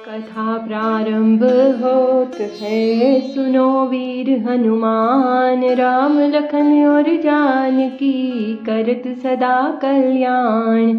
कथा प्रारंभ होत है, सुनो वीर हनुमान। राम लखन और जानकी करत सदा कल्याण।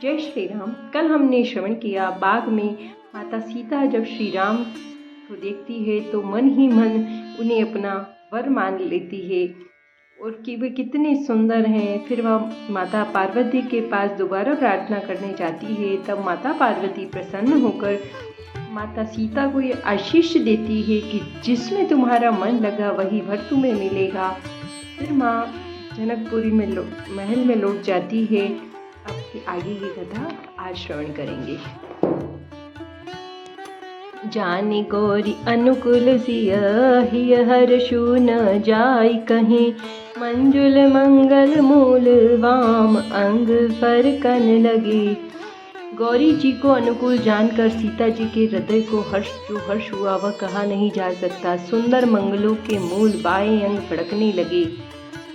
जय श्री राम। कल हमने श्रवण किया बाग में माता सीता जब श्री राम को देखती है तो मन ही मन उन्हें अपना वर मान लेती है और कि वे कितने सुंदर हैं। फिर वह माता पार्वती के पास दोबारा प्रार्थना करने जाती है। तब माता पार्वती प्रसन्न होकर माता सीता को ये आशीष देती है कि जिसमें तुम्हारा मन लगा वही वर तुम्हें मिलेगा। फिर माँ जनकपुरी में महल में लौट जाती है। अब की आगे की कथा आज श्रवण करेंगे। जानी गौरी अनुकूल सियहि हर्षु न जाय कहीं। मंजुल मंगल मूल वाम अंग फरकन लगे। गौरी जी को अनुकूल जानकर सीता जी के हृदय को हर्ष हुआ वह कहा नहीं जा सकता। सुंदर मंगलों के मूल बाएं अंग फड़कने लगे।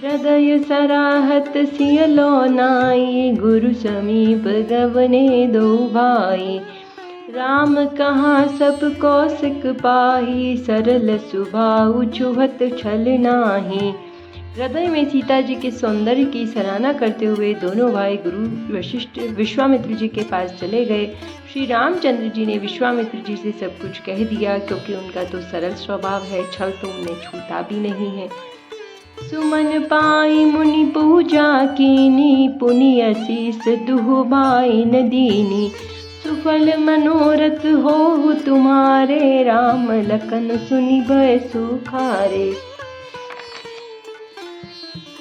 हृदय सराहत सिय लोनाई, गुरु समीप गवने दो भाई। राम कहाँ सब कौशिक पाही, सरल सुभाउ छुहत छल नाही। हृदय में सीता जी के सौंदर्य की सराहना करते हुए दोनों भाई गुरु वशिष्ठ विश्वामित्र जी के पास चले गए। श्री रामचंद्र जी ने विश्वामित्र जी से सब कुछ कह दिया, क्योंकि उनका तो सरल स्वभाव है, छल तो उन्हें छूता भी नहीं है। सुमन पाई मुनि पूजा कीनी, पुनि असीस दुहु भाई न दीनी। सुफल मनोरथ हो तुम्हारे, राम लखन सुनि भय सुखारे।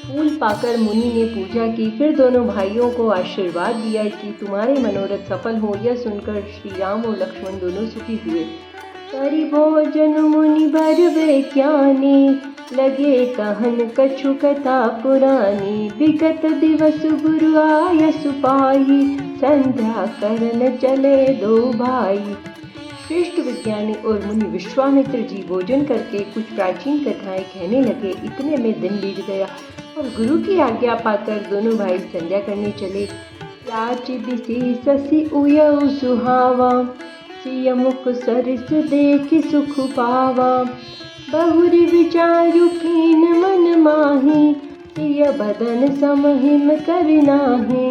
फूल पाकर मुनि ने पूजा की, फिर दोनों भाइयों को आशीर्वाद दिया कि तुम्हारे मनोरथ सफल हो। यह सुनकर श्री राम और लक्ष्मण दोनों सुखी हुए। करि भोजन मुनि भरवे ज्ञानी, लगे कहन कछु कथा पुरानी। विगत दिवस गुरु आय सुपाही, संध्या करन चले दो भाई। श्रेष्ठ विज्ञानी और मुनि विश्वामित्र जी भोजन करके कुछ प्राचीन कथाएं कहने लगे। इतने में दिन बीत गया और गुरु की आज्ञा पाकर दोनों भाई संध्या करने चले। राज विशेष सि उयउ सुहावा, सिय मुख सरिस देख सुख पावा। बहुरी विचारु कीन मन माही, सिय बदन समहिम कर नाहि।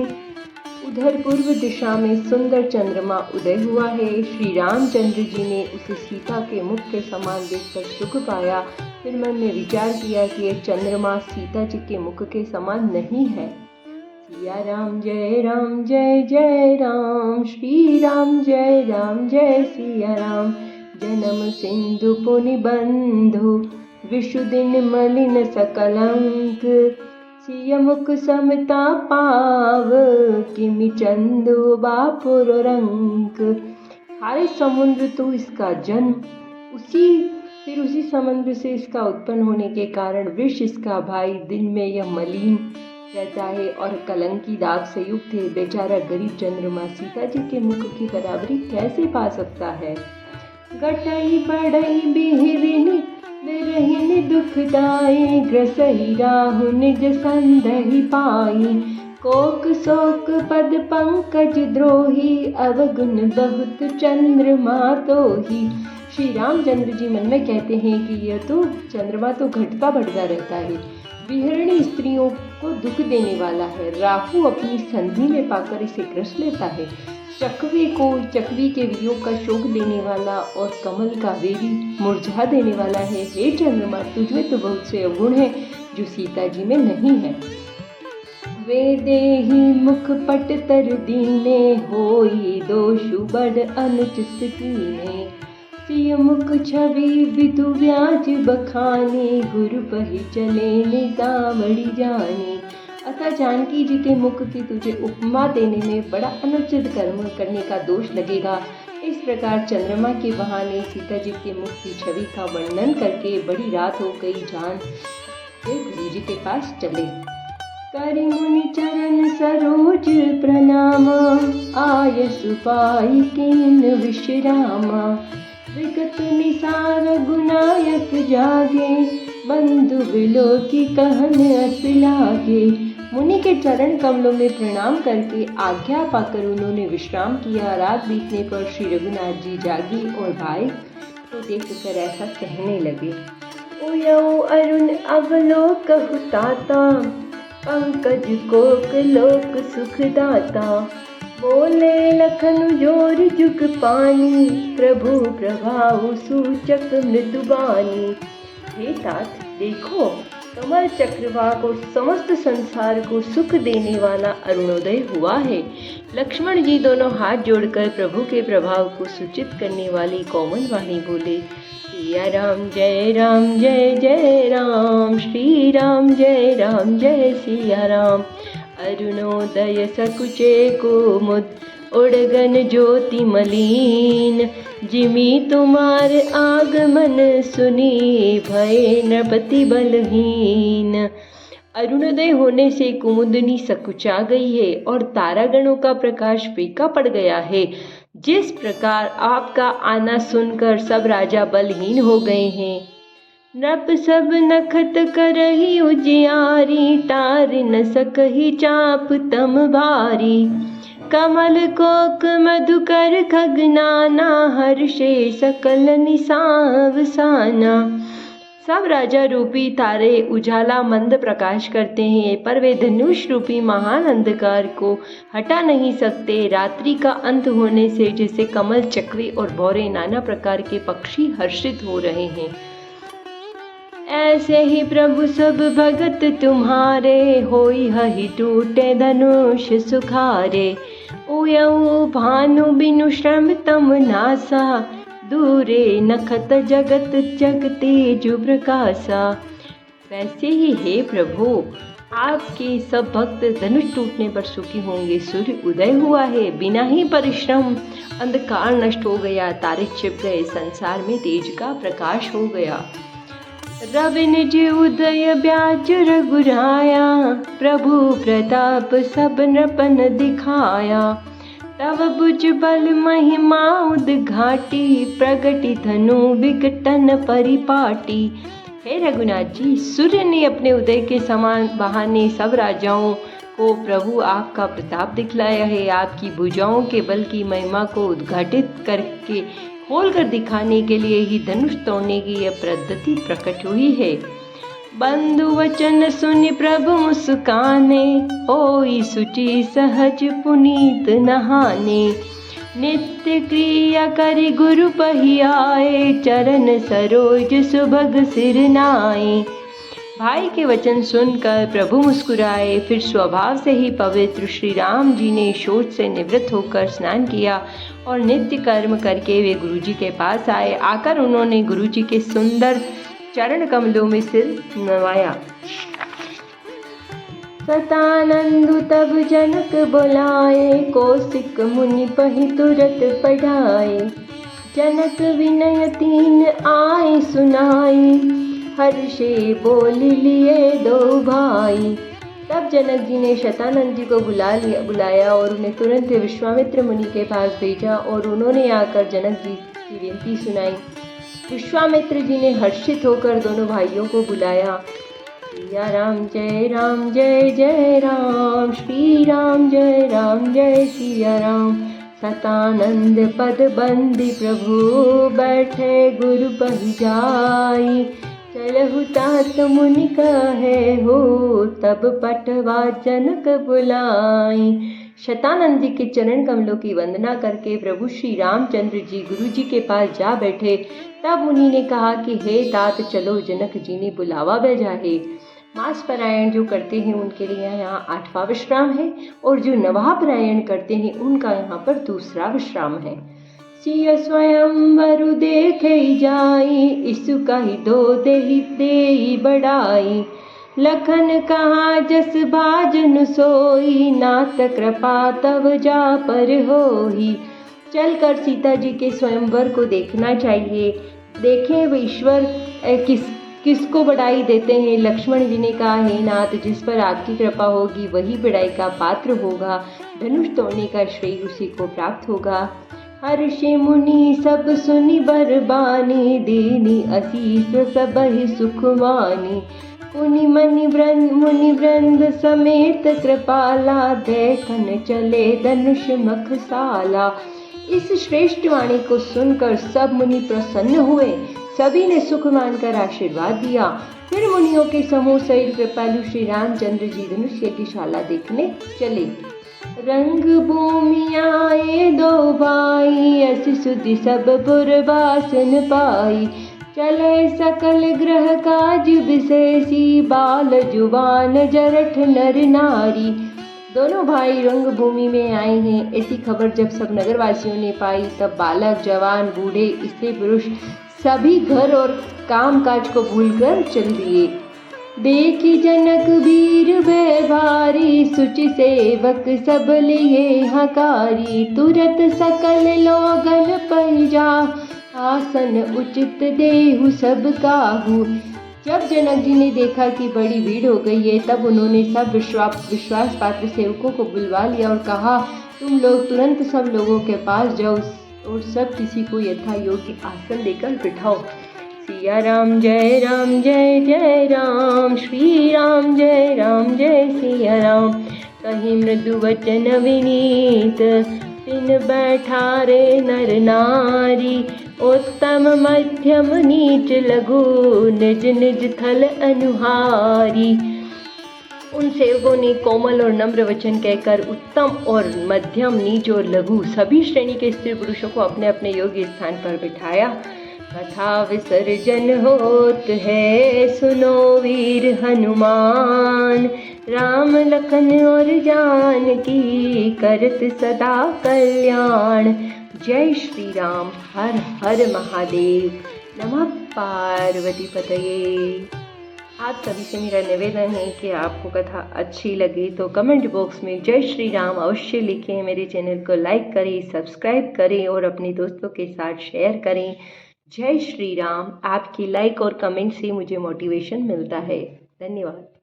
उधर पूर्व दिशा में सुंदर चंद्रमा उदय हुआ है। श्री रामचंद्र जी ने उसे सीता के मुख के समान देखकर सुख पाया। फिर मन में विचार किया कि यह चंद्रमा सीता जी के मुख के समान नहीं है। सिया राम जय जय राम, श्री राम जय सिया राम। जन्म सिंधु पुनि बंधु, विशु दिन मलिन सकलंक। सिय मुख समता पाव, किमि चंदु बापुर रंक। हाय समुद्र तो इसका जन्म, फिर उसी समुद्र से इसका उत्पन्न होने के कारण वृष इसका भाई। दिन में यह मलिन रहता है और कलंकी दाग से युक्त है। बेचारा गरीब चंद्रमा सीता जी के मुख की बराबरी कैसे पा सकता है। गटई बढ़ई बिहरिनी, बिरहिनी दुखदाई। ग्रसहि राहु निज संदहि पाई। कोक शोक पद पंकज द्रोही, अवगुण बहुत चंद्रमा तोही। श्री रामचंद्र जी मन में कहते हैं कि यह तो चंद्रमा तो घटता बढ़ता रहता है। विहरणी स्त्रियों को दुख देने वाला है। राहु अपनी संधि में पाकर इसे ग्रस लेता है। चकवी के वियोग का शोक देने वाला और कमल का वेरी मुरझा देने वाला है। हे चंद्रमा, तुझमें तो बहुत से अवगुण हैं जो सीता जी में नहीं है। वे देहि मुख पट तर दीने, होई दोषु बड़ अनुचित कीने। सिय मुख छवि विदु व्याज बखाने, गुरु पहि चले निजामणि जाने। अतः जानकी जी के मुख की तुझे उपमा देने में बड़ा अनुचित कर्म करने का दोष लगेगा। इस प्रकार चंद्रमा के बहाने सीता जी के मुख की छवि का वर्णन करके बड़ी रात हो गई जान फिर गुरु जी के पास चले। करि मुनि चरण सरोज प्रणाम, आय सुपाई कीन विश्रामा। विगत निसार गुनायक जागे, बंधु बिलो की कहन अस लागे। मुनि के चरण कमलों में प्रणाम करके आज्ञा पाकर उन्होंने विश्राम किया। रात बीतने पर श्री रघुनाथ जी जागी और भाई को देखकर ऐसा कहने लगे। उयऊ अरुण अवलोकहु ताता, पंकज कोक लोक सुखदाता। बोले लखन जोर जुग पानी, प्रभु प्रभाव सूचक मृदुबानी। हे तात देखो, कमल चक्रवाक और समस्त संसार को सुख देने वाला अरुणोदय हुआ है। लक्ष्मण जी दोनों हाथ जोड़कर प्रभु के प्रभाव को सूचित करने वाली कोमल वाणी बोले। सिया राम जय जय राम, श्री राम जय सिया राम। अरुणोदय सकुचे कोमुद, उड़गन ज्योति मलीन। जिमि तुम्हार आगमन सुनी, भय नृपति बलहीन। अरुणोदय होने से कुमुदनी सकुचा गई है और तारागणों का प्रकाश फीका पड़ गया है। जिस प्रकार आपका आना सुनकर सब राजा बलहीन हो गए हैं। नभ सब नखत करही उजियारी, टार न सकही चाप तम भारी। कमल कोक मधुकर खगनाना, हर्षे सकल निसावसाना। सब राजा रूपी तारे उजाला मंद प्रकाश करते हैं, पर वे धनुष रूपी महान अंधकार को हटा नहीं सकते। रात्रि का अंत होने से जैसे कमल, चकवे और भौरे नाना प्रकार के पक्षी हर्षित हो रहे हैं, ऐसे ही प्रभु सब भगत तुम्हारे। होई हहि टूटे धनुष सुखारे। उयऊ भानु बिनु श्रम तम नासा, दूरे नखत जगत जगते जो प्रकाशा। वैसे ही हे प्रभु, आपके सब भक्त धनुष टूटने पर सुखी होंगे। सूर्य उदय हुआ है, बिना ही परिश्रम अंधकार नष्ट हो गया, तारे छिप गए, संसार में तेज का प्रकाश हो गया। रवि निज उदय ब्याज रघुराया, प्रभु प्रताप सब नृपन दिखाया। तब भुज बल महिमा उद्घाटी, प्रगति धनु विकटन परिपाटी। हे रघुनाथ जी, सूर्य ने अपने उदय के समान बहाने सब राजाओं को प्रभु आपका प्रताप दिखलाया है। आपकी भुजाओं के बल की महिमा को उद्घाटित करके खोलकर दिखाने के लिए ही धनुष तोड़ने की यह पद्धति प्रकट हुई है। बंधु वचन सुनि प्रभु मुस्काने, होई सुचि सहज पुनीत नहाने। नित्य क्रिया करि गुरु पहियाए, चरण सरोज सुभग सिर नाए। भाई के वचन सुनकर प्रभु मुस्कुराए। फिर स्वभाव से ही पवित्र श्री राम जी ने शोच से निवृत्त होकर स्नान किया और नित्य कर्म करके वे गुरुजी के पास आए। आकर उन्होंने गुरुजी के सुंदर चरण कमलों में सिर नवाया। सतानंदु तब जनक बुलाए, कौशिक मुनि पहि तुरत पढ़ाए। जनक विनय तीन आए सुनाई, हर्षे बोल लिए दो भाई। तब जनक जी ने शतानंद जी को बुलाया और उन्हें तुरंत विश्वामित्र मुनि के पास भेजा और उन्होंने आकर जनक जी की विनती सुनाई। विश्वामित्र जी ने हर्षित होकर दोनों भाइयों को बुलाया। सिया राम जय राम, श्री राम जय सिया राम। सतानंद पद बंदी प्रभु, बैठे गुरु पहि जाई। चलहु तात मुनि कहे हो, तब पटवा जनक बुलाई। शतानंद जी के चरण कमलों की वंदना करके प्रभु श्री रामचंद्र जी गुरु जी के पास जा बैठे। तब मुनि ने कहा कि हे तात चलो, जनक जी ने बुलावा भेजा है। मास पारायण जो करते हैं उनके लिए यहाँ 8वां विश्राम है और जो नवाह पारायण करते हैं उनका यहाँ पर दूसरा विश्राम है। सिय स्वयंवरु देखे जाई, इसु कहि दो देहि बढ़ाई। लखन कहा जस भाजन सोई, नाथ कृपा तब जा पर होई। चलकर सीता जी के स्वयंवर को देखना चाहिए। देखें वे ईश्वर किसको बढ़ाई देते हैं। लक्ष्मण जी ने कहा, हे नाथ, जिस पर आपकी कृपा होगी वही बढ़ाई का पात्र होगा। धनुष तोड़ने का श्रेय उसी को प्राप्त होगा। हर्षि मुनि सब सुनि बरबानी, दीनी असीस सबहि सुखवानी। मुनि वृंद समेत कृपाला, देखन चले धनुष मखसाला। इस श्रेष्ठ वाणी को सुनकर सब मुनि प्रसन्न हुए। सभी ने सुख मानकर आशीर्वाद दिया। फिर मुनियों के समूह सहित कृपालु श्री रामचंद्र जी धनुष यज्ञशाला देखने चले। रंग भूमि आए दो भाई, अस सुधि सब पुरवासन पाई। चले सकल ग्रह काज विशेषी, बाल जुबान जरठ नर नारी। दोनों भाई रंगभूमि में आए हैं, ऐसी खबर जब सब नगरवासियों ने पाई, तब बालक जवान बूढ़े स्त्री पुरुष सभी घर और काम काज को भूलकर चल दिए। देखी जनक वीर व्यवहारी, सुचि सेवक सब लिए हकारी। तुरत सकल लोगन पैजा, आसन उचित देहु सब काहू। जब जनक जी ने देखा कि बड़ी भीड़ हो गई है, तब उन्होंने सब विश्वास पात्र सेवकों को बुलवा लिया और कहा, तुम लोग तुरंत सब लोगों के पास जाओ और सब किसी को यथा योग्य आसन देकर बिठाओ। सिया राम जय जय राम, श्री राम जय सिया राम। कहीं मृदु वचन विनीत, तिन बैठारे नर नारी। उत्तम मध्यम नीच लघु, निज निज थल अनुहारी। उन सेवकों ने कोमल और नम्र वचन कहकर उत्तम और मध्यम, नीच और लघु सभी श्रेणी के स्त्री पुरुषों को अपने अपने योग्य स्थान पर बिठाया। कथा विसर्जन होत है, सुनो वीर हनुमान। राम लखन और जानकी, करत सदा कल्याण। जय श्री राम। हर हर महादेव। नमः पार्वती पतये। आप सभी से मेरा निवेदन है कि आपको कथा अच्छी लगी तो कमेंट बॉक्स में जय श्री राम अवश्य लिखें। मेरे चैनल को लाइक करें, सब्सक्राइब करें और अपने दोस्तों के साथ शेयर करें। जय श्री राम। आपकी लाइक और कमेंट से मुझे मोटिवेशन मिलता है। धन्यवाद।